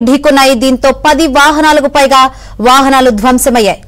ఢీకొన్నాయి. దీంతో 10 వాహనాలకు పైగా వాహనాలు ధ్వంసమయ్యాయి.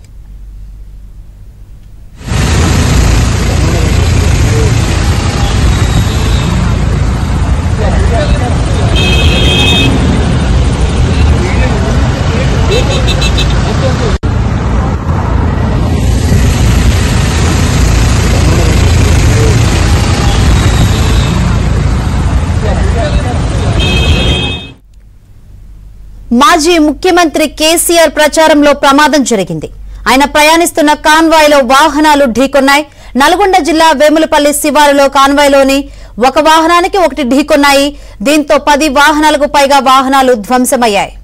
మాజీ ముఖ్యమంత్రి కేసీఆర్ ప్రచారంలో ప్రమాదం జరిగింది. ఆయన ప్రయాణిస్తున్న కాన్వాయ్లో వాహనాలు ఢీకొన్నాయి. నల్గొండ జిల్లా వేములపల్లి శివారులో కాన్వాయ్లోని ఒక వాహనానికి ఒకటి ఢీకొన్నాయి. దీంతో 10 వాహనాలకు పైగా వాహనాలు ధ్వంసమయ్యాయి.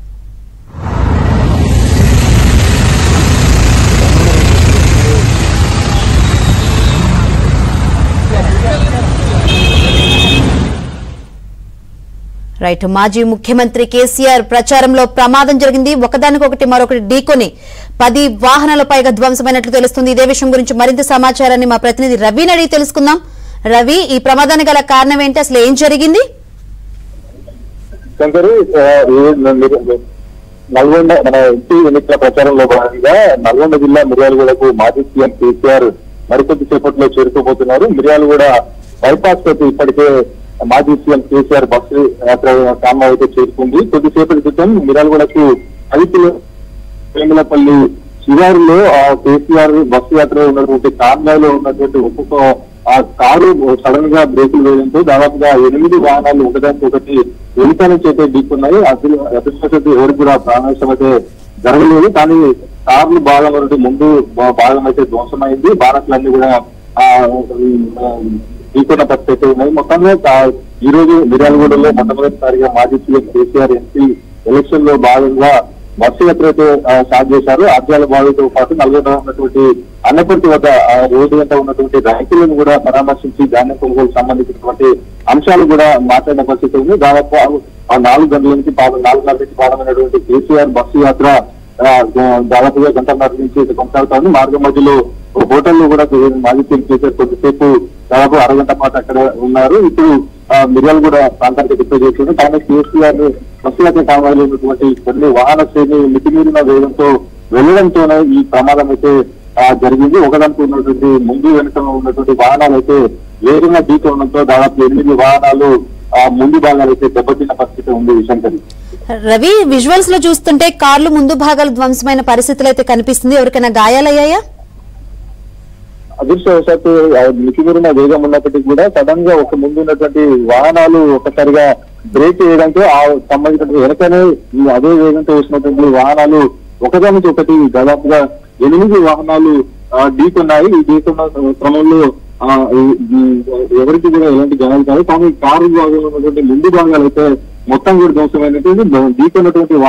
రైట్, మాజీ ముఖ్యమంత్రి కేసీఆర్ ప్రచారంలో ప్రమాదం జరిగింది. ఒకదానికొకటి మరొకటి ఢీకొని 10 వాహనాల పైగా ధ్వంసమైనట్లు తెలుస్తుంది. ఇదే విషయం గురించి మరింత సమాచారాన్ని మా ప్రతినిధి రవిని అడిగి తెలుసుకుందాం. రవి, ఈ ప్రమాదానికి గల కారణం ఏంటి? అసలు ఏం జరిగింది? నల్గొండ మన ఎంపీ ఎన్నికల ప్రచారంలో భాగంగా నల్గొండ జిల్లా మిర్యాలగూడకు మాజీ సీఎం కేసీఆర్ మరికొద్ది సేపట్లో చేరుకోబోతున్నారు. మిర్యాలగూడ బైపాస్ తోటి ఇప్పటికే మాజీ సీఎం కేసీఆర్ బస్సు యాత్ర కాన్వాయ్ అయితే చేరుకుంది. కొద్దిసేపటి క్రితం మిర్యాలగూడకు 10 వేములపల్లి శివారులో ఆ కేసీఆర్ బస్సు యాత్ర ఉన్నటువంటి కాన్వాయ్ లో ఉన్నటువంటి ఒక్కొక్క ఆ కారు సడన్ గా బ్రేకులు వేయడంతో దాదాపుగా 8 వాహనాలు ఒకదానికి ఒకటి వెనుక నుంచి అయితే ఢీకున్నాయి. అదృష్టవశాత్తు ఎవరికి కూడా ప్రాణనష్టం అయితే జరగలేదు. కానీ కార్లు భాగం అనేది ముందు భాగం అయితే ధ్వంసమైంది. బానట్లన్నీ కూడా ఢీకొన్న పరిస్థితి ఉన్నాయి. మొత్తంగా ఈ రోజు మిర్యాలగూడలో మొట్టమొదటిసారిగా మాజీ సీఎం కేసీఆర్ ఎంపీ ఎలక్షన్ లో భాగంగా బస్సు యాత్ర అయితే స్టార్ట్ చేశారు. ఆర్యాల బావితో పాటు నల్గొండ ఉన్నటువంటి అన్నపర్తి వద్ద రోడ్డు వెంట ఉన్నటువంటి రైతులను కూడా పరామర్శించి ధాన్యం కొనుగోలు సంబంధించినటువంటి అంశాలు కూడా మాట్లాడిన పరిస్థితి ఉంది. దాదాపు 4 గంటల నుంచి 4:30 నుంచి ప్రారంభమైనటువంటి కేసీఆర్ బస్సు యాత్ర దాదాపుగా 1 గంటన్నర నుంచి కొనసాగుతోంది. మార్గం మధ్యలో హోటల్లో కూడా మాజీ సీఎం కేసీఆర్ కొద్దిసేపు దాదాపు అరగంట పాటు అక్కడ ఉన్నారు. ఇప్పుడు మిర్యాలగూడ ప్రాంతానికి డిప్లై చేస్తుంది. కానీ కేసీఆర్ బస్సు యాత్ర కావాలో ఉన్నటువంటి కొన్ని వాహన శ్రేణి మితిమీరిన వేగంతో వెళ్లడంతోనే ఈ ప్రమాదం అయితే జరిగింది. ఒకదానికి ఉన్నటువంటి ముందు వెనుక ఉన్నటువంటి వాహనాలు అయితే వేగంగా ఢీకొనడంతో దాదాపు 8 వాహనాలు ముందు భాగాలు అయితే దెబ్బతిన్న పరిస్థితి ఉంది. శంకరి, రవి, విజువల్స్ లో చూస్తుంటే కార్లు ముందు భాగాలు ధ్వంసమైన పరిస్థితులు అయితే కనిపిస్తుంది. ఎవరికైనా గాయాలయ్యాయా? అదృష్టవశాత్తు మితిమీరిన వేగం ఉన్నప్పటికీ కూడా సడన్ గా ఒక ముందు ఉన్నటువంటి వాహనాలు ఒక్కసారిగా బ్రేక్ చేయడంతో ఆ సంబంధించిన వెనకనే అదే వేగంతో వచ్చినటువంటి వాహనాలు ఒకదాని నుంచి ఒకటి దాదాపుగా 8 వాహనాలు ఢీకొన్నాయి. ఈ ఢీకొన్న క్రమంలో ఎవరికి కూడా ఎలాంటి గాయాలు కాదు. కానీ కారు భాగంలో ఉన్నటువంటి ముందు భాగాలు అయితే మొత్తం కూడా ధ్వంసమైనటువంటి ఢీకొన్నటువంటి